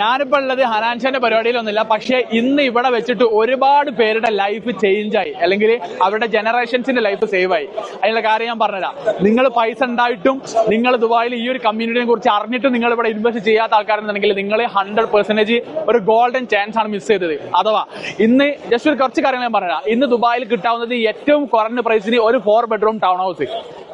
ഞാനിപ്പോൾ ഉള്ളത് ഹനാൻഷാന്റെ പരിപാടിയിലൊന്നുമില്ല. പക്ഷെ ഇന്ന് ഇവിടെ വെച്ചിട്ട് ഒരുപാട് പേരുടെ ലൈഫ് ചേഞ്ച് ആയി, അല്ലെങ്കിൽ അവരുടെ ജനറേഷൻസിന്റെ ലൈഫ് സേവ് ആയി. അതിനുള്ള കാര്യം ഞാൻ പറഞ്ഞുതരാം. നിങ്ങൾ പൈസ ഉണ്ടായിട്ടും നിങ്ങൾ ദുബായിൽ ഈ ഒരു കമ്മ്യൂണിറ്റിനെ കുറിച്ച് അറിഞ്ഞിട്ടും നിങ്ങൾ ഇവിടെ ഇൻവെസ്റ്റ് ചെയ്യാത്ത ആൾക്കാരെന്നുണ്ടെങ്കിൽ നിങ്ങൾ 100% ഒരു ഗോൾഡൻ ചാൻസ് ആണ് മിസ് ചെയ്തത്. അഥവാ ഇന്ന് ജസ്റ്റ് ഒരു കുറച്ച് കാര്യങ്ങൾ ഞാൻ പറഞ്ഞുതരാം. ഇന്ന് ദുബായിൽ കിട്ടാവുന്നത് ഏറ്റവും കുറഞ്ഞ പ്രൈസിന് ഒരു 4 ബെഡ്റൂം ടൗൺ ഹൗസ്,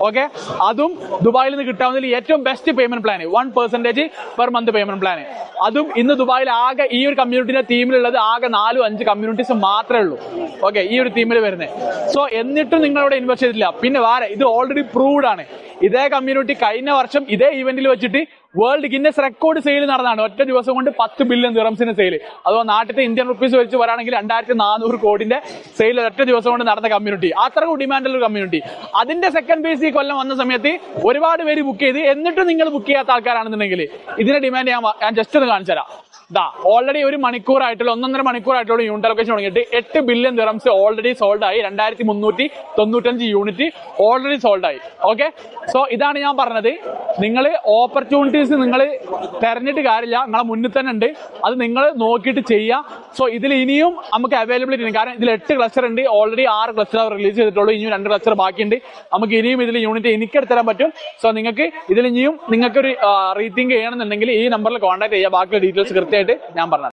ഓക്കെ, അതും ദുബായിൽ നിന്ന് കിട്ടാവുന്നതിൽ ഏറ്റവും best payment plan 1% per month payment plan. അതും ഇന്ന് ദുബായിൽ ആകെ ഈ ഒരു കമ്മ്യൂണിറ്റിന്റെ ടീമിലുള്ളത് ആകെ 4-5 കമ്മ്യൂണിറ്റീസ് മാത്രമേ ഉള്ളൂ, ഓക്കെ, ഈ ഒരു ടീമിൽ വരുന്നത്. സോ എന്നിട്ടും നിങ്ങൾ ഇവിടെ ഇൻവെസ്റ്റ് ചെയ്തിട്ടില്ല. പിന്നെ വേറെ ഇത് ഓൾറെഡി പ്രൂവ്ഡ് ആണ്. ഇതേ കമ്മ്യൂണിറ്റി കഴിഞ്ഞ വർഷം ഇതേ ഇവന്റിൽ വെച്ചിട്ട് വേൾഡ് ഗിന്നസ് റെക്കോർഡ് സെയിൽ നടന്നതാണ്. ഒറ്റ ദിവസം കൊണ്ട് 10 ബില്യൺ ദിറംസിന് സെയിൽ. അതോ നാട്ടിലെ ഇന്ത്യൻ റുപ്പീസ് വെച്ച് വരാണെങ്കിൽ 2400 കോടിന്റെ സെയിൽ ഒറ്റ ദിവസം കൊണ്ട് നടന്ന കമ്മ്യൂണിറ്റി. അത്രക്കും ഡിമാൻഡുള്ള കമ്മ്യൂണിറ്റി. അതിന്റെ സെക്കൻഡ് ഫേസ് ഈ കൊല്ലം വന്ന സമയത്ത് ഒരുപാട് പേര് ബുക്ക് ചെയ്ത്, എന്നിട്ടും നിങ്ങൾ ബുക്ക് ചെയ്യാത്ത ആൾക്കാരാണെന്നുണ്ടെങ്കിൽ ഇതിന്റെ ഡിമാൻഡ് ഞാൻ ജസ്റ്റ് ഒന്ന് കാണിച്ചു തരാം. ഓൾറെഡി 1.5 മണിക്കൂറായിട്ടുള്ള 1.5 മണിക്കൂറായിട്ടുള്ള യൂണിറ്റ് അലൊക്കേഷൻ തുടങ്ങിയിട്ട് 8 ബില്യൺ ദിറംസ് ഓൾറെഡി സോൾഡ് ആയി. 2395 യൂണിറ്റ് ഓൾറെഡി സോൾഡ് ആയി. ഓക്കെ, സോ ഇതാണ് ഞാൻ പറഞ്ഞത്. നിങ്ങൾ ഓപ്പർച്യൂണിറ്റീസ് നിങ്ങൾ തെരഞ്ഞിട്ട് കാര്യമില്ല, നിങ്ങളെ മുന്നിൽ തന്നെ ഉണ്ട്. അത് നിങ്ങൾ നോക്കിയിട്ട് ചെയ്യുക. സോ ഇതിൽ ഇനിയും നമുക്ക് അവൈലബിലിറ്റി ഉണ്ട്. കാരണം ഇതിൽ 8 ക്ലസ്റ്റർ ഉണ്ട്. ഓൾറെഡി 6 ക്ലസ്റ്റർ റിലീസ് ചെയ്തിട്ടുള്ളൂ. ഇനിയും 2 ക്ലസ്റ്റർ ബാക്കിയുണ്ട്. നമുക്ക് ഇനിയും ഇതിൽ യൂണിറ്റ് എനിക്ക് എടുത്തരാൻ പറ്റും. സോ നിങ്ങൾക്ക് ഇതിൽ ഇനിയും നിങ്ങൾക്കൊരു റീതിങ്ക് ചെയ്യണമെന്നുണ്ടെങ്കിൽ ഈ നമ്പറിൽ കോൺടാക്ട് ചെയ്യുക. ബാക്കിയുള്ള ഡീറ്റെയിൽസ് കൃത്യമായിട്ട് ഞാൻ പറഞ്ഞു.